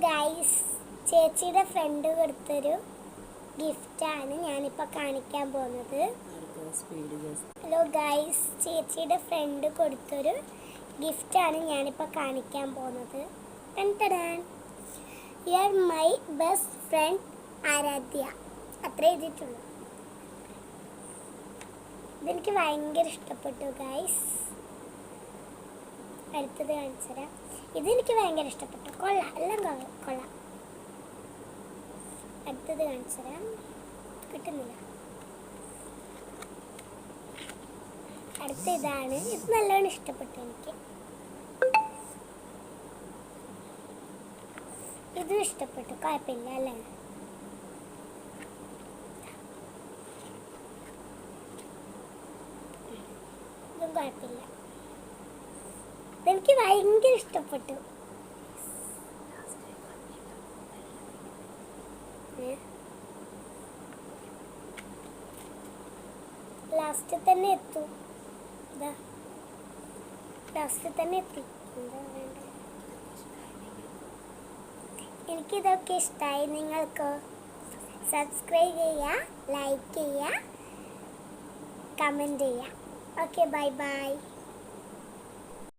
Guys, ചേച്ചിയുടെ front കൊടുത്തൊരു ഗിഫ്റ്റാണ് ഞാനിപ്പോൾ കാണിക്കാൻ പോകുന്നത്. ഹലോ ഗൈസ്, ചേച്ചിയുടെ ഫ്രണ്ട് കൊടുത്തൊരു ഗിഫ്റ്റാണ് ഞാനിപ്പോൾ കാണിക്കാൻ പോകുന്നത്. You are my best friend Aaradhya. അത്ര എഴുതിയിട്ടുള്ളൂ. ഇതെനിക്ക് ഭയങ്കര ഇഷ്ടപ്പെട്ടു ഗൈസ്. അടുത്തത് കാണിച്ചു തരാം. ഇതെനിക്ക് ഭയങ്കര ഇഷ്ടപ്പെട്ടു. കൊള്ളാം, എല്ലാം കൊള്ളാം. അടുത്തത് കാണിച്ചു തരാം. കിട്ടുന്നില്ല. അടുത്ത ഇതാണ്. ഇത് നല്ലോണം ഇഷ്ടപ്പെട്ടു എനിക്ക്. ഇതും ഇഷ്ടപ്പെട്ടു, കുഴപ്പമില്ല അല്ലേ? ഇതും കുഴപ്പമില്ല. ഇതെനിക്ക് ഭയങ്കര ഇഷ്ടപ്പെട്ടു. ലാസ്റ്റ് തന്നെ എത്തും. ലാസ്റ്റ് തന്നെ എത്തി. എനിക്കിതൊക്കെ ഇഷ്ടമായി. നിങ്ങൾക്ക് സബ്സ്ക്രൈബ് ചെയ്യുക, ലൈക്ക് ചെയ്യുക, കമൻറ്റ് ചെയ്യുക. Okay, bye bye.